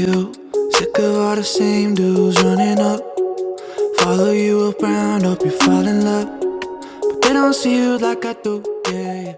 you. Sick of all the same dudes running up. Follow you around, hope you fall in love. But they don't see you like I do, yeah.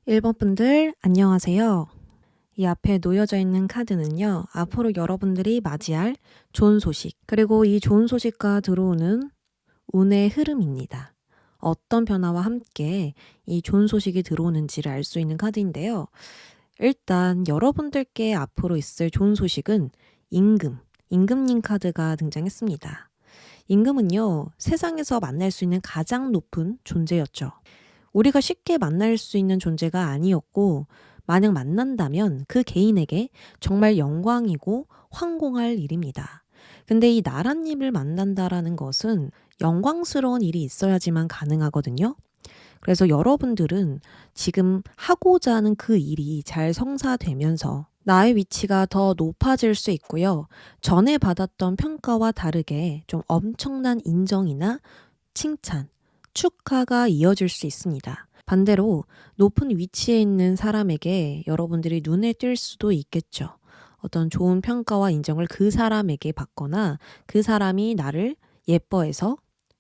(1번) 분들 안녕하세요. 이 앞에 놓여져 있는 카드는요, 앞으로 여러분들이 맞이할 좋은 소식, 그리고 이 좋은 소식과 들어오는 운의 흐름입니다. 어떤 변화와 함께 이 좋은 소식이 들어오는지를 알 수 있는 카드인데요. 일단 여러분들께 앞으로 있을 좋은 소식은 임금님 카드가 등장했습니다. 임금은요, 세상에서 만날 수 있는 가장 높은 존재였죠. 우리가 쉽게 만날 수 있는 존재가 아니었고, 만약 만난다면 그 개인에게 정말 영광이고 황공할 일입니다. 근데 이 나라님을 만난다라는 것은 영광스러운 일이 있어야지만 가능하거든요. 그래서 여러분들은 지금 하고자 하는 그 일이 잘 성사되면서 나의 위치가 더 높아질 수 있고요. 전에 받았던 평가와 다르게 좀 엄청난 인정이나 칭찬, 축하가 이어질 수 있습니다. 반대로 높은 위치에 있는 사람에게 여러분들이 눈에 띌 수도 있겠죠. 어떤 좋은 평가와 인정을 그 사람에게 받거나 그 사람이 나를 예뻐해서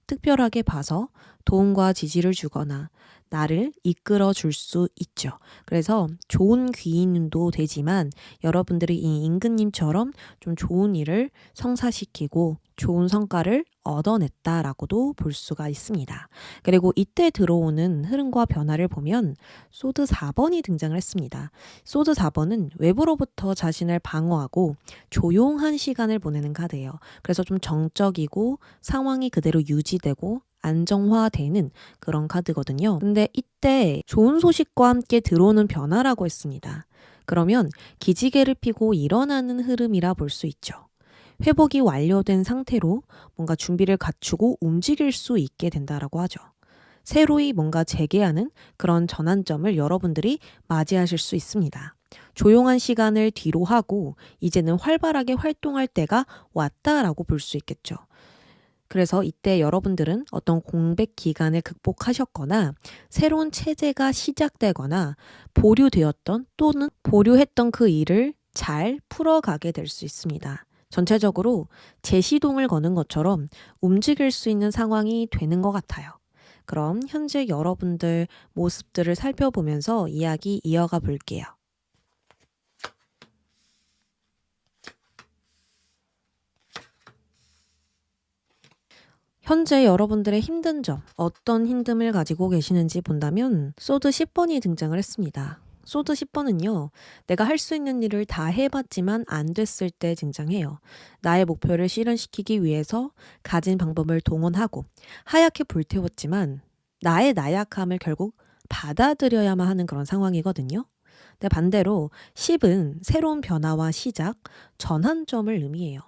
특별하게 봐서 도움과 지지를 주거나 나를 이끌어 줄 수 있죠. 그래서 좋은 귀인도 되지만 여러분들이 이 임금님처럼 좀 좋은 일을 성사시키고 좋은 성과를 얻어냈다라고도 볼 수가 있습니다. 그리고 이때 들어오는 흐름과 변화를 보면 소드 4번이 등장을 했습니다. 소드 4번은 외부로부터 자신을 방어하고 조용한 시간을 보내는 카드예요. 그래서 좀 정적이고 상황이 그대로 유지되고 안정화되는 그런 카드거든요. 근데 이때 좋은 소식과 함께 들어오는 변화라고 했습니다. 그러면 기지개를 펴고 일어나는 흐름이라 볼 수 있죠. 회복이 완료된 상태로 뭔가 준비를 갖추고 움직일 수 있게 된다라고 하죠. 새로이 뭔가 재개하는 그런 전환점을 여러분들이 맞이하실 수 있습니다. 조용한 시간을 뒤로 하고 이제는 활발하게 활동할 때가 왔다라고 볼 수 있겠죠. 그래서 이때 여러분들은 어떤 공백 기간을 극복하셨거나 새로운 체제가 시작되거나 보류되었던 또는 보류했던 그 일을 잘 풀어가게 될 수 있습니다. 전체적으로 재시동을 거는 것처럼 움직일 수 있는 상황이 되는 것 같아요. 그럼 현재 여러분들 모습들을 살펴보면서 이야기 이어가 볼게요. 현재 여러분들의 힘든 점, 어떤 힘듦을 가지고 계시는지 본다면 소드 10번이 등장을 했습니다. 소드 10번은요, 내가 할 수 있는 일을 다 해봤지만 안 됐을 때 등장해요. 나의 목표를 실현시키기 위해서 가진 방법을 동원하고 하얗게 불태웠지만 나의 나약함을 결국 받아들여야만 하는 그런 상황이거든요. 근데 반대로 10은 새로운 변화와 시작, 전환점을 의미해요.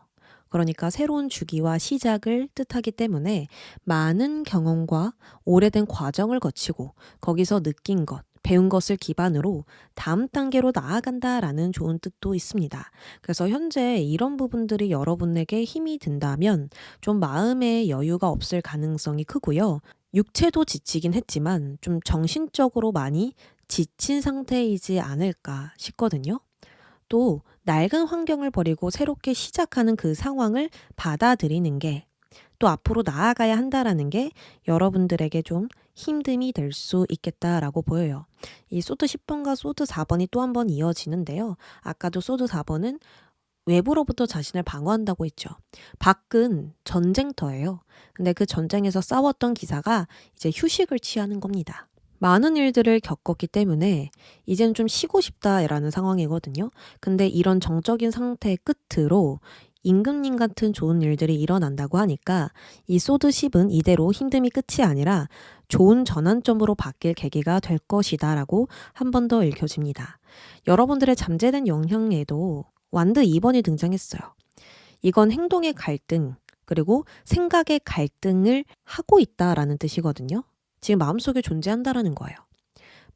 그러니까 새로운 주기와 시작을 뜻하기 때문에 많은 경험과 오래된 과정을 거치고 거기서 느낀 것, 배운 것을 기반으로 다음 단계로 나아간다라는 좋은 뜻도 있습니다. 그래서 현재 이런 부분들이 여러분에게 힘이 든다면 좀 마음의 여유가 없을 가능성이 크고요. 육체도 지치긴 했지만 좀 정신적으로 많이 지친 상태이지 않을까 싶거든요. 또 낡은 환경을 버리고 새롭게 시작하는 그 상황을 받아들이는 게 또 앞으로 나아가야 한다라는 게 여러분들에게 좀 힘듦이 될 수 있겠다라고 보여요. 이 소드 10번과 소드 4번이 또 한 번 이어지는데요. 아까도 소드 4번은 외부로부터 자신을 방어한다고 했죠. 밖은 전쟁터예요. 근데 그 전쟁에서 싸웠던 기사가 이제 휴식을 취하는 겁니다. 많은 일들을 겪었기 때문에 이젠 좀 쉬고 싶다라는 상황이거든요. 근데 이런 정적인 상태의 끝으로 임금님 같은 좋은 일들이 일어난다고 하니까 이 소드 10은 이대로 힘듦이 끝이 아니라 좋은 전환점으로 바뀔 계기가 될 것이다 라고 한 번 더 읽혀집니다. 여러분들의 잠재된 영향에도 완드 2번이 등장했어요. 이건 행동의 갈등 그리고 생각의 갈등을 하고 있다라는 뜻이거든요. 지금 마음속에 존재한다라는 거예요.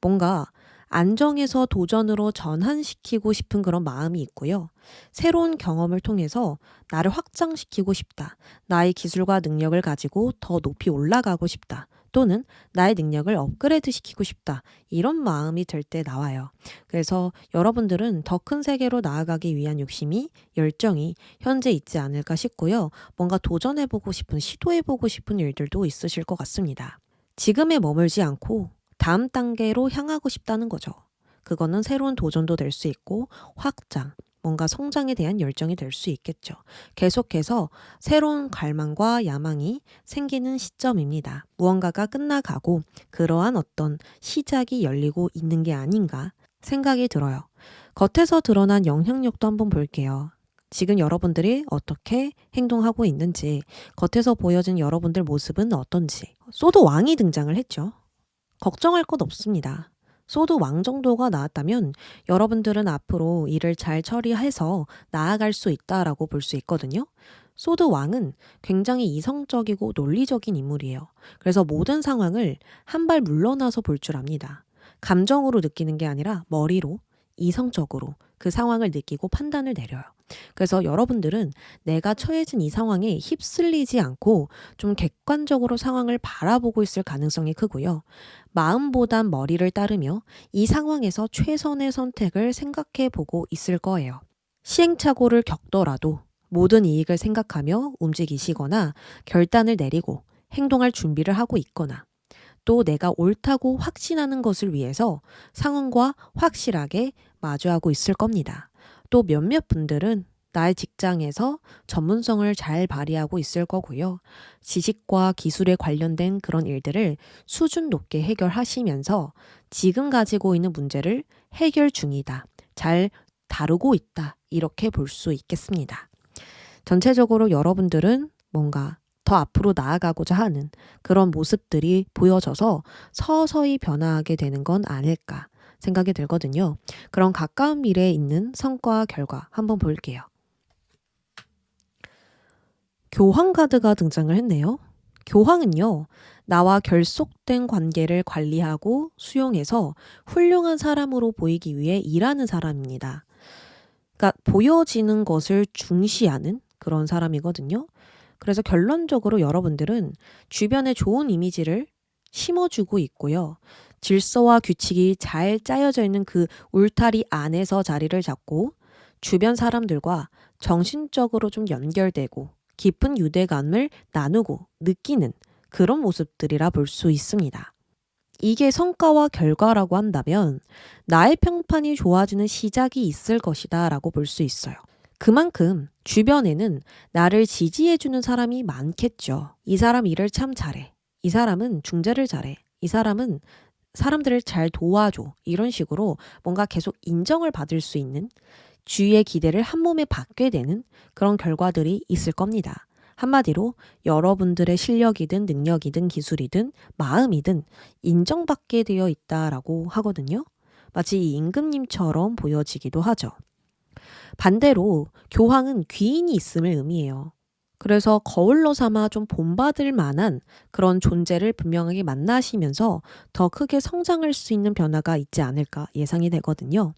뭔가 안정에서 도전으로 전환시키고 싶은 그런 마음이 있고요. 새로운 경험을 통해서 나를 확장시키고 싶다. 나의 기술과 능력을 가지고 더 높이 올라가고 싶다. 또는 나의 능력을 업그레이드 시키고 싶다. 이런 마음이 들 때 나와요. 그래서 여러분들은 더 큰 세계로 나아가기 위한 욕심이, 열정이 현재 있지 않을까 싶고요. 뭔가 도전해보고 싶은, 시도해보고 싶은 일들도 있으실 것 같습니다. 지금에 머물지 않고 다음 단계로 향하고 싶다는 거죠. 그거는 새로운 도전도 될 수 있고 확장, 뭔가 성장에 대한 열정이 될 수 있겠죠. 계속해서 새로운 갈망과 야망이 생기는 시점입니다. 무언가가 끝나가고 그러한 어떤 시작이 열리고 있는 게 아닌가 생각이 들어요. 겉에서 드러난 영향력도 한번 볼게요. 지금 여러분들이 어떻게 행동하고 있는지, 겉에서 보여진 여러분들 모습은 어떤지. 소드 왕이 등장을 했죠. 걱정할 것 없습니다. 소드 왕 정도가 나왔다면 여러분들은 앞으로 일을 잘 처리해서 나아갈 수 있다라고 볼 수 있거든요. 소드 왕은 굉장히 이성적이고 논리적인 인물이에요. 그래서 모든 상황을 한 발 물러나서 볼 줄 압니다. 감정으로 느끼는 게 아니라 머리로, 이성적으로 그 상황을 느끼고 판단을 내려요. 그래서 여러분들은 내가 처해진 이 상황에 휩쓸리지 않고 좀 객관적으로 상황을 바라보고 있을 가능성이 크고요. 마음보단 머리를 따르며 이 상황에서 최선의 선택을 생각해 보고 있을 거예요. 시행착오를 겪더라도 모든 이익을 생각하며 움직이시거나 결단을 내리고 행동할 준비를 하고 있거나 또 내가 옳다고 확신하는 것을 위해서 상황과 확실하게 마주하고 있을 겁니다. 또 몇몇 분들은 나의 직장에서 전문성을 잘 발휘하고 있을 거고요. 지식과 기술에 관련된 그런 일들을 수준 높게 해결하시면서 지금 가지고 있는 문제를 해결 중이다. 잘 다루고 있다. 이렇게 볼 수 있겠습니다. 전체적으로 여러분들은 뭔가 더 앞으로 나아가고자 하는 그런 모습들이 보여져서 서서히 변화하게 되는 건 아닐까 생각이 들거든요. 그런 가까운 미래에 있는 성과 결과 한번 볼게요. 교황 카드가 등장을 했네요. 교황은요, 나와 결속된 관계를 관리하고 수용해서 훌륭한 사람으로 보이기 위해 일하는 사람입니다. 그러니까 보여지는 것을 중시하는 그런 사람이거든요. 그래서 결론적으로 여러분들은 주변에 좋은 이미지를 심어주고 있고요. 질서와 규칙이 잘 짜여져 있는 그 울타리 안에서 자리를 잡고 주변 사람들과 정신적으로 좀 연결되고 깊은 유대감을 나누고 느끼는 그런 모습들이라 볼 수 있습니다. 이게 성과와 결과라고 한다면 나의 평판이 좋아지는 시작이 있을 것이다 라고 볼 수 있어요. 그만큼 주변에는 나를 지지해주는 사람이 많겠죠. 이 사람 일을 참 잘해. 이 사람은 중재를 잘해. 이 사람은 사람들을 잘 도와줘. 이런 식으로 뭔가 계속 인정을 받을 수 있는 주위의 기대를 한 몸에 받게 되는 그런 결과들이 있을 겁니다. 한마디로 여러분들의 실력이든 능력이든 기술이든 마음이든 인정받게 되어 있다라고 하거든요. 마치 이 임금님처럼 보여지기도 하죠. 반대로 교황은 귀인이 있음을 의미해요. 그래서 거울로 삼아 좀 본받을 만한 그런 존재를 분명하게 만나시면서 더 크게 성장할 수 있는 변화가 있지 않을까 예상이 되거든요.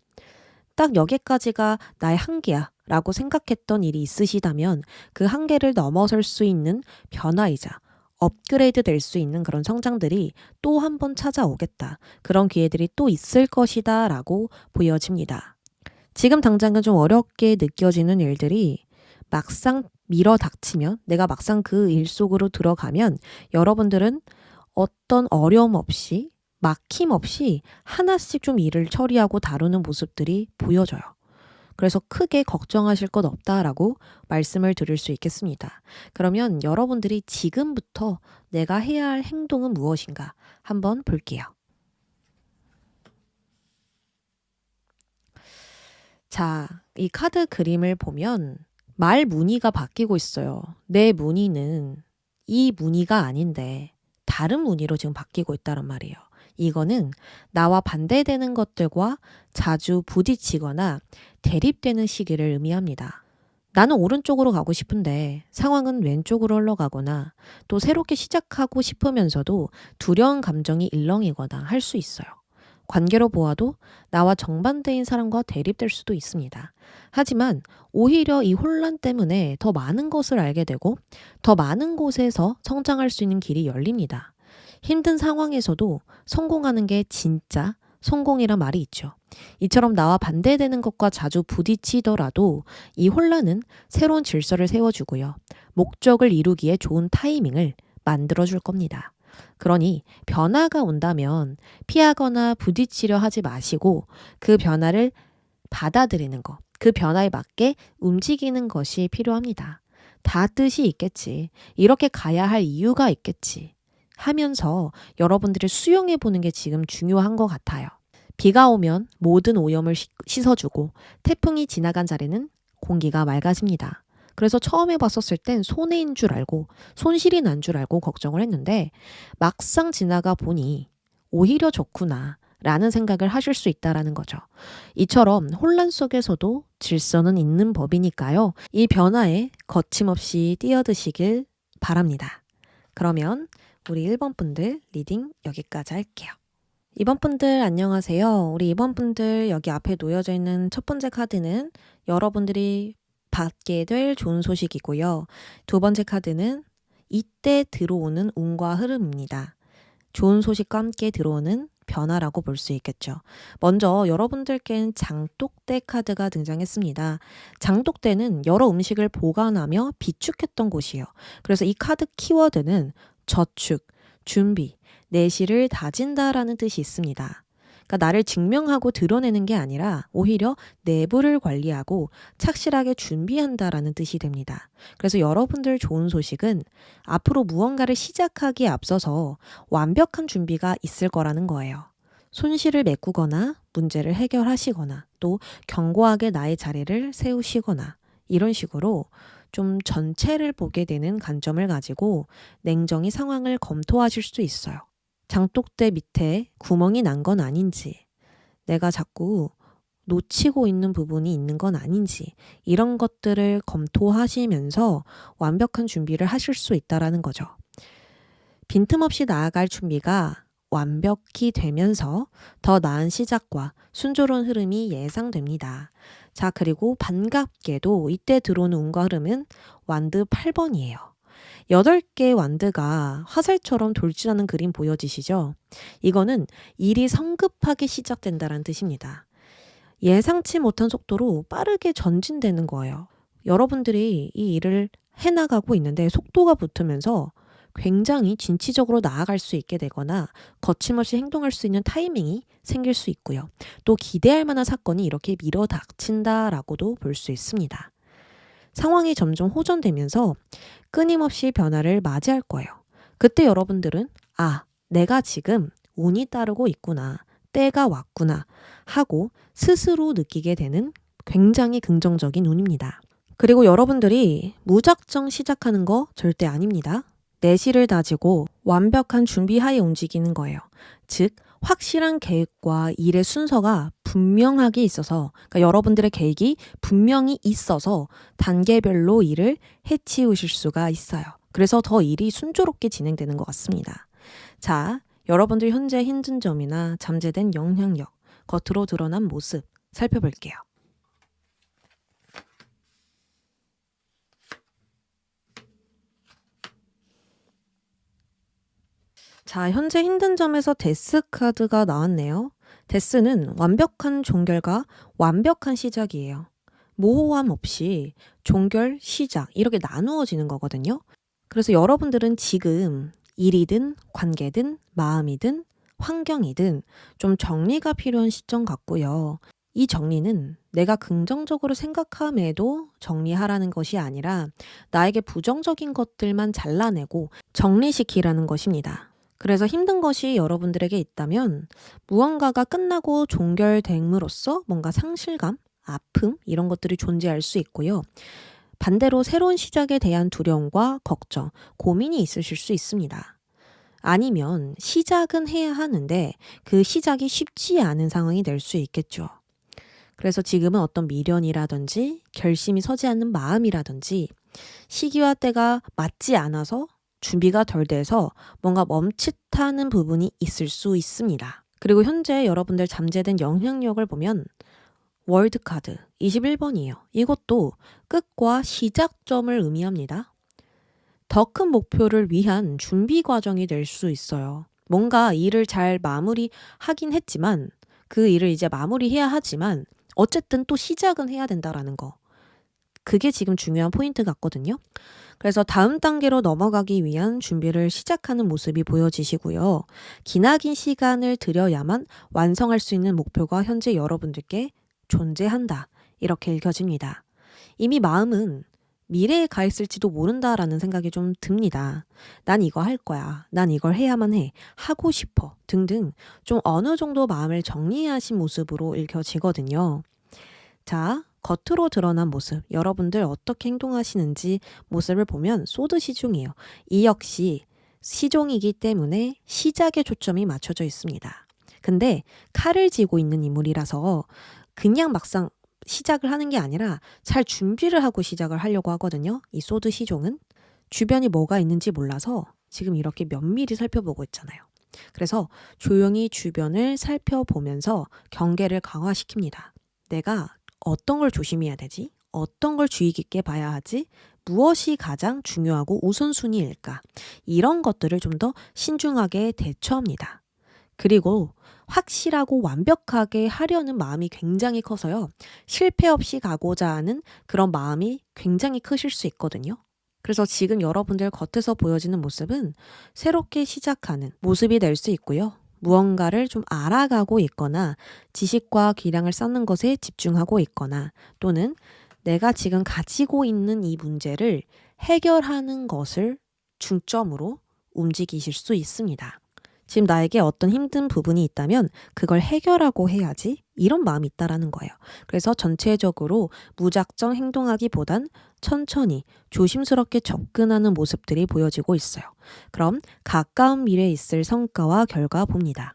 딱 여기까지가 나의 한계야 라고 생각했던 일이 있으시다면 그 한계를 넘어설 수 있는 변화이자 업그레이드 될 수 있는 그런 성장들이 또 한 번 찾아오겠다. 그런 기회들이 또 있을 것이다 라고 보여집니다. 지금 당장은 좀 어렵게 느껴지는 일들이 막상 밀어 닥치면 내가 막상 그 일 속으로 들어가면 여러분들은 어떤 어려움 없이 막힘 없이 하나씩 좀 일을 처리하고 다루는 모습들이 보여져요. 그래서 크게 걱정하실 것 없다라고 말씀을 드릴 수 있겠습니다. 그러면 여러분들이 지금부터 내가 해야 할 행동은 무엇인가 한번 볼게요. 자, 이 카드 그림을 보면 말 무늬가 바뀌고 있어요. 내 무늬는 이 무늬가 아닌데 다른 무늬로 지금 바뀌고 있다란 말이에요. 이거는 나와 반대되는 것들과 자주 부딪히거나 대립되는 시기를 의미합니다. 나는 오른쪽으로 가고 싶은데 상황은 왼쪽으로 흘러가거나 또 새롭게 시작하고 싶으면서도 두려운 감정이 일렁이거나 할 수 있어요. 관계로 보아도 나와 정반대인 사람과 대립될 수도 있습니다. 하지만 오히려 이 혼란 때문에 더 많은 것을 알게 되고 더 많은 곳에서 성장할 수 있는 길이 열립니다. 힘든 상황에서도 성공하는 게 진짜 성공이란 말이 있죠. 이처럼 나와 반대되는 것과 자주 부딪히더라도 이 혼란은 새로운 질서를 세워주고요. 목적을 이루기에 좋은 타이밍을 만들어줄 겁니다. 그러니 변화가 온다면 피하거나 부딪히려 하지 마시고 그 변화를 받아들이는 것, 그 변화에 맞게 움직이는 것이 필요합니다. 다 뜻이 있겠지. 이렇게 가야 할 이유가 있겠지. 하면서 여러분들이 수용해 보는 게 지금 중요한 것 같아요. 비가 오면 모든 오염을 씻어주고 태풍이 지나간 자리는 공기가 맑아집니다. 그래서 처음에 봤었을 땐 손해인 줄 알고 손실이 난 줄 알고 걱정을 했는데 막상 지나가 보니 오히려 좋구나 라는 생각을 하실 수 있다라는 거죠. 이처럼 혼란 속에서도 질서는 있는 법이니까요. 이 변화에 거침없이 뛰어드시길 바랍니다. 그러면 우리 1번 분들 리딩 여기까지 할게요. 2번 분들 안녕하세요. 우리 2번 분들 여기 앞에 놓여져 있는 첫 번째 카드는 여러분들이 받게 될 좋은 소식이고요. 두 번째 카드는 이때 들어오는 운과 흐름입니다. 좋은 소식과 함께 들어오는 변화라고 볼 수 있겠죠. 먼저 여러분들께는 장독대 카드가 등장했습니다. 장독대는 여러 음식을 보관하며 비축했던 곳이에요. 그래서 이 카드 키워드는 저축, 준비, 내실을 다진다라는 뜻이 있습니다. 그러니까 나를 증명하고 드러내는 게 아니라 오히려 내부를 관리하고 착실하게 준비한다라는 뜻이 됩니다. 그래서 여러분들 좋은 소식은 앞으로 무언가를 시작하기에 앞서서 완벽한 준비가 있을 거라는 거예요. 손실을 메꾸거나 문제를 해결하시거나 또 견고하게 나의 자리를 세우시거나 이런 식으로 좀 전체를 보게 되는 관점을 가지고 냉정히 상황을 검토하실 수 있어요. 장독대 밑에 구멍이 난 건 아닌지, 내가 자꾸 놓치고 있는 부분이 있는 건 아닌지 이런 것들을 검토하시면서 완벽한 준비를 하실 수 있다라는 거죠. 빈틈없이 나아갈 준비가 완벽히 되면서 더 나은 시작과 순조로운 흐름이 예상됩니다. 자, 그리고 반갑게도 이때 들어오는 운과 흐름은 완드 8번이에요. 8개의 완드가 화살처럼 돌진하는 그림 보여지시죠? 이거는 일이 성급하게 시작된다는 뜻입니다. 예상치 못한 속도로 빠르게 전진되는 거예요. 여러분들이 이 일을 해나가고 있는데 속도가 붙으면서 굉장히 진취적으로 나아갈 수 있게 되거나 거침없이 행동할 수 있는 타이밍이 생길 수 있고요. 또 기대할 만한 사건이 이렇게 밀어닥친다라고도 볼 수 있습니다. 상황이 점점 호전되면서 끊임없이 변화를 맞이할 거예요. 그때 여러분들은 내가 지금 운이 따르고 있구나, 때가 왔구나 하고 스스로 느끼게 되는 굉장히 긍정적인 운입니다. 그리고 여러분들이 무작정 시작하는 거 절대 아닙니다. 내실을 다지고 완벽한 준비하에 움직이는 거예요. 즉 확실한 계획과 일의 순서가 분명하게 있어서, 그러니까 여러분들의 계획이 분명히 있어서 단계별로 일을 해치우실 수가 있어요. 그래서 더 일이 순조롭게 진행되는 것 같습니다. 자, 여러분들 현재 힘든 점이나 잠재된 영향력, 겉으로 드러난 모습 살펴볼게요. 자, 현재 힘든 점에서 데스 카드가 나왔네요. 데스는 완벽한 종결과 완벽한 시작이에요. 모호함 없이 종결, 시작 이렇게 나누어지는 거거든요. 그래서 여러분들은 지금 일이든 관계든 마음이든 환경이든 좀 정리가 필요한 시점 같고요. 이 정리는 내가 긍정적으로 생각함에도 정리하라는 것이 아니라 나에게 부정적인 것들만 잘라내고 정리시키라는 것입니다. 그래서 힘든 것이 여러분들에게 있다면 무언가가 끝나고 종결됨으로써 뭔가 상실감, 아픔 이런 것들이 존재할 수 있고요. 반대로 새로운 시작에 대한 두려움과 걱정, 고민이 있으실 수 있습니다. 아니면 시작은 해야 하는데 그 시작이 쉽지 않은 상황이 될 수 있겠죠. 그래서 지금은 어떤 미련이라든지 결심이 서지 않는 마음이라든지 시기와 때가 맞지 않아서 준비가 덜 돼서 뭔가 멈칫하는 부분이 있을 수 있습니다. 그리고 현재 여러분들 잠재된 영향력을 보면 월드카드 21번이에요. 이것도 끝과 시작점을 의미합니다. 더 큰 목표를 위한 준비 과정이 될 수 있어요. 뭔가 일을 잘 마무리하긴 했지만 그 일을 이제 마무리해야 하지만 어쨌든 또 시작은 해야 된다라는 거. 그게 지금 중요한 포인트 같거든요. 그래서 다음 단계로 넘어가기 위한 준비를 시작하는 모습이 보여지시고요. 기나긴 시간을 들여야만 완성할 수 있는 목표가 현재 여러분들께 존재한다. 이렇게 읽혀집니다. 이미 마음은 미래에 가 있을지도 모른다라는 생각이 좀 듭니다. 난 이거 할 거야. 난 이걸 해야만 해. 하고 싶어. 등등 좀 어느 정도 마음을 정리하신 모습으로 읽혀지거든요. 자, 겉으로 드러난 모습, 여러분들 어떻게 행동하시는지 모습을 보면 소드 시종이에요. 이 역시 시종이기 때문에 시작에 초점이 맞춰져 있습니다. 근데 칼을 쥐고 있는 인물이라서 그냥 막상 시작을 하는 게 아니라 잘 준비를 하고 시작을 하려고 하거든요. 이 소드 시종은 주변이 뭐가 있는지 몰라서 지금 이렇게 면밀히 살펴보고 있잖아요. 그래서 조용히 주변을 살펴보면서 경계를 강화시킵니다. 내가 어떤 걸 조심해야 되지? 어떤 걸 주의 깊게 봐야 하지? 무엇이 가장 중요하고 우선순위일까? 이런 것들을 좀 더 신중하게 대처합니다. 그리고 확실하고 완벽하게 하려는 마음이 굉장히 커서요. 실패 없이 가고자 하는 그런 마음이 굉장히 크실 수 있거든요. 그래서 지금 여러분들 겉에서 보여지는 모습은 새롭게 시작하는 모습이 될 수 있고요. 무언가를 좀 알아가고 있거나 지식과 기량을 쌓는 것에 집중하고 있거나 또는 내가 지금 가지고 있는 이 문제를 해결하는 것을 중점으로 움직이실 수 있습니다. 지금 나에게 어떤 힘든 부분이 있다면 그걸 해결하고 해야지 이런 마음이 있다라는 거예요. 그래서 전체적으로 무작정 행동하기보단 천천히 조심스럽게 접근하는 모습들이 보여지고 있어요. 그럼 가까운 미래에 있을 성과와 결과 봅니다.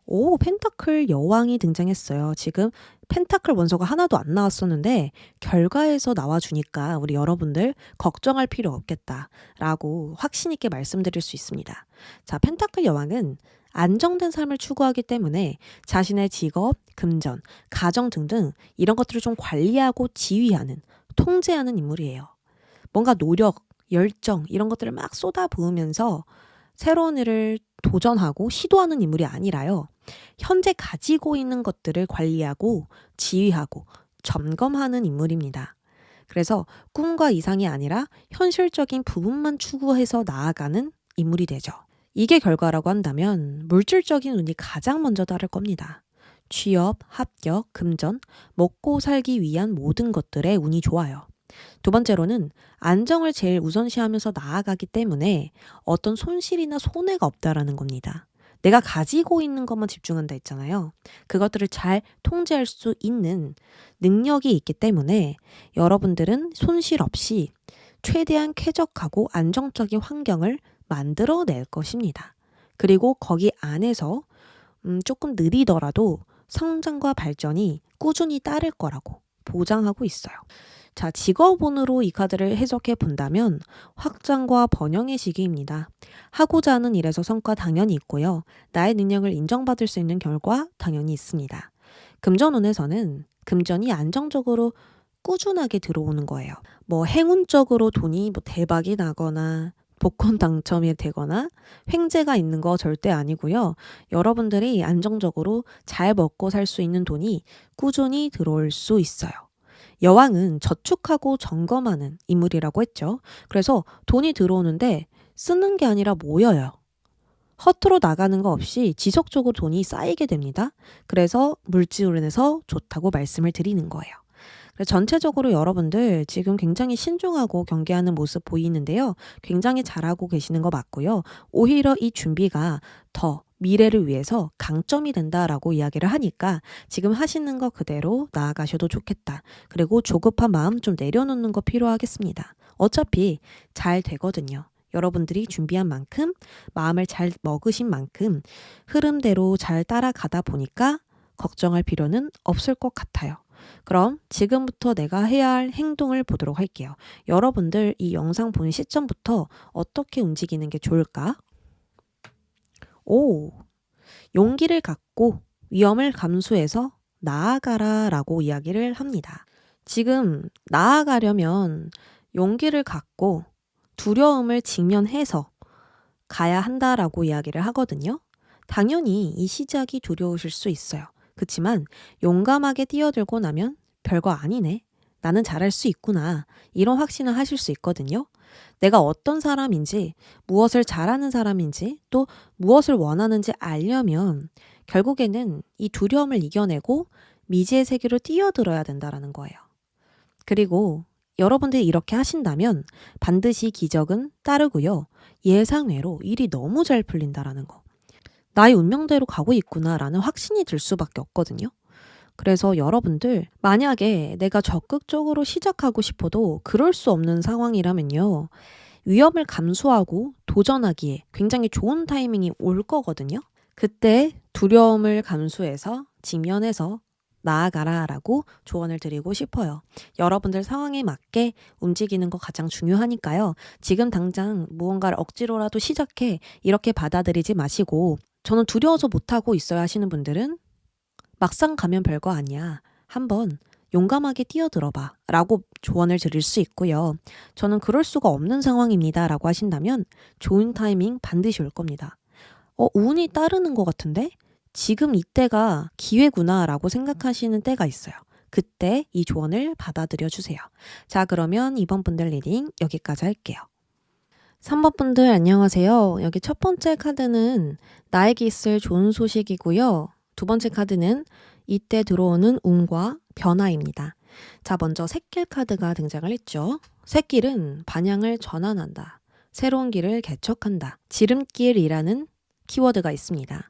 오, 펜타클 여왕이 등장했어요. 지금 펜타클 원소가 하나도 안 나왔었는데 결과에서 나와주니까 우리 여러분들 걱정할 필요 없겠다라고 확신 있게 말씀드릴 수 있습니다. 자, 펜타클 여왕은 안정된 삶을 추구하기 때문에 자신의 직업, 금전, 가정 등등 이런 것들을 좀 관리하고 지휘하는, 통제하는 인물이에요. 뭔가 노력, 열정 이런 것들을 막 쏟아부으면서 새로운 일을 도전하고 시도하는 인물이 아니라요. 현재 가지고 있는 것들을 관리하고 지휘하고 점검하는 인물입니다. 그래서 꿈과 이상이 아니라 현실적인 부분만 추구해서 나아가는 인물이 되죠. 이게 결과라고 한다면 물질적인 운이 가장 먼저 따를 겁니다. 취업, 합격, 금전, 먹고 살기 위한 모든 것들의 운이 좋아요. 두 번째로는 안정을 제일 우선시하면서 나아가기 때문에 어떤 손실이나 손해가 없다라는 겁니다. 내가 가지고 있는 것만 집중한다 했잖아요. 그것들을 잘 통제할 수 있는 능력이 있기 때문에 여러분들은 손실 없이 최대한 쾌적하고 안정적인 환경을 만들어낼 것입니다. 그리고 거기 안에서 조금 느리더라도 성장과 발전이 꾸준히 따를 거라고 보장하고 있어요. 자, 직업운으로 이 카드를 해석해 본다면 확장과 번영의 시기입니다. 하고자 하는 일에서 성과 당연히 있고요. 나의 능력을 인정받을 수 있는 결과 당연히 있습니다. 금전운에서는 금전이 안정적으로 꾸준하게 들어오는 거예요. 뭐 행운적으로 돈이 뭐 대박이 나거나 복권 당첨이 되거나 횡재가 있는 거 절대 아니고요. 여러분들이 안정적으로 잘 먹고 살 수 있는 돈이 꾸준히 들어올 수 있어요. 여왕은 저축하고 점검하는 인물이라고 했죠. 그래서 돈이 들어오는데 쓰는 게 아니라 모여요. 허투루 나가는 거 없이 지속적으로 돈이 쌓이게 됩니다. 그래서 물질운에서 좋다고 말씀을 드리는 거예요. 그래서 전체적으로 여러분들 지금 굉장히 신중하고 경계하는 모습 보이는데요. 굉장히 잘하고 계시는 거 맞고요. 오히려 이 준비가 더 미래를 위해서 강점이 된다라고 이야기를 하니까 지금 하시는 거 그대로 나아가셔도 좋겠다. 그리고 조급한 마음 좀 내려놓는 거 필요하겠습니다. 어차피 잘 되거든요. 여러분들이 준비한 만큼, 마음을 잘 먹으신 만큼 흐름대로 잘 따라가다 보니까 걱정할 필요는 없을 것 같아요. 그럼 지금부터 내가 해야 할 행동을 보도록 할게요. 여러분들 이 영상 본 시점부터 어떻게 움직이는 게 좋을까? 용기를 갖고 위험을 감수해서 나아가라 라고 이야기를 합니다. 지금 나아가려면 용기를 갖고 두려움을 직면해서 가야 한다라고 이야기를 하거든요. 당연히 이 시작이 두려우실 수 있어요. 그치만 용감하게 뛰어들고 나면 별거 아니네. 나는 잘할 수 있구나. 이런 확신을 하실 수 있거든요. 내가 어떤 사람인지, 무엇을 잘하는 사람인지, 또 무엇을 원하는지 알려면 결국에는 이 두려움을 이겨내고 미지의 세계로 뛰어들어야 된다라는 거예요. 그리고 여러분들이 이렇게 하신다면 반드시 기적은 따르고요. 예상외로 일이 너무 잘 풀린다라는 거. 나의 운명대로 가고 있구나라는 확신이 들 수밖에 없거든요. 그래서 여러분들 만약에 내가 적극적으로 시작하고 싶어도 그럴 수 없는 상황이라면요. 위험을 감수하고 도전하기에 굉장히 좋은 타이밍이 올 거거든요. 그때 두려움을 감수해서 직면해서 나아가라 라고 조언을 드리고 싶어요. 여러분들 상황에 맞게 움직이는 거 가장 중요하니까요. 지금 당장 무언가를 억지로라도 시작해 이렇게 받아들이지 마시고 저는 두려워서 못하고 있어야 하시는 분들은 막상 가면 별거 아니야. 한번 용감하게 뛰어들어봐 라고 조언을 드릴 수 있고요. 저는 그럴 수가 없는 상황입니다 라고 하신다면 좋은 타이밍 반드시 올 겁니다. 운이 따르는 것 같은데? 지금 이때가 기회구나 라고 생각하시는 때가 있어요. 그때 이 조언을 받아들여 주세요. 자, 그러면 이번 분들 리딩 여기까지 할게요. 3번 분들 안녕하세요. 여기 첫 번째 카드는 나에게 있을 좋은 소식이고요. 두 번째 카드는 이때 들어오는 운과 변화입니다. 자, 먼저 샛길 카드가 등장을 했죠. 샛길은 방향을 전환한다. 새로운 길을 개척한다. 지름길이라는 키워드가 있습니다.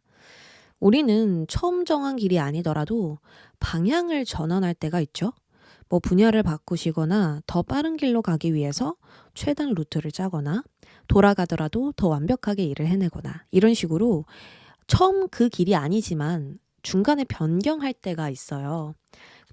우리는 처음 정한 길이 아니더라도 방향을 전환할 때가 있죠. 뭐 분야를 바꾸시거나 더 빠른 길로 가기 위해서 최단 루트를 짜거나 돌아가더라도 더 완벽하게 일을 해내거나 이런 식으로 처음 그 길이 아니지만 중간에 변경할 때가 있어요.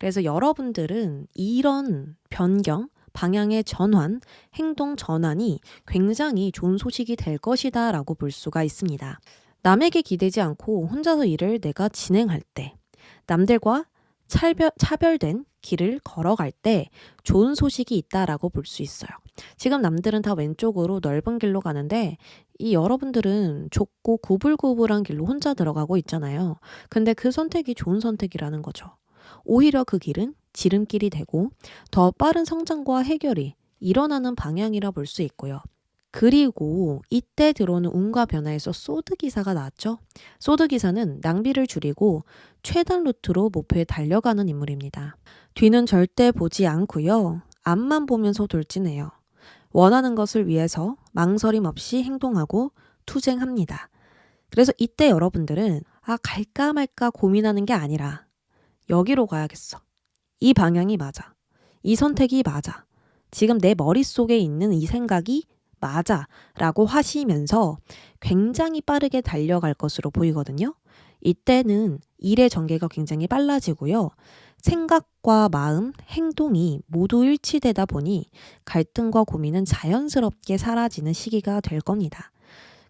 그래서 여러분들은 이런 변경, 방향의 전환, 행동 전환이 굉장히 좋은 소식이 될 것이다 라고 볼 수가 있습니다. 남에게 기대지 않고 혼자서 일을 내가 진행할 때, 남들과 차별된 길을 걸어갈 때 좋은 소식이 있다라고 볼 수 있어요. 지금 남들은 다 왼쪽으로 넓은 길로 가는데 이 여러분들은 좁고 구불구불한 길로 혼자 들어가고 있잖아요. 근데 그 선택이 좋은 선택이라는 거죠. 오히려 그 길은 지름길이 되고 더 빠른 성장과 해결이 일어나는 방향이라 볼 수 있고요. 그리고 이때 들어오는 운과 변화에서 소드기사가 나왔죠. 소드기사는 낭비를 줄이고 최단 루트로 목표에 달려가는 인물입니다. 뒤는 절대 보지 않고요. 앞만 보면서 돌진해요. 원하는 것을 위해서 망설임 없이 행동하고 투쟁합니다. 그래서 이때 여러분들은 갈까 말까 고민하는 게 아니라 여기로 가야겠어. 이 방향이 맞아. 이 선택이 맞아. 지금 내 머릿속에 있는 이 생각이 맞아 라고 하시면서 굉장히 빠르게 달려갈 것으로 보이거든요. 이때는 일의 전개가 굉장히 빨라지고요. 생각과 마음, 행동이 모두 일치되다 보니 갈등과 고민은 자연스럽게 사라지는 시기가 될 겁니다.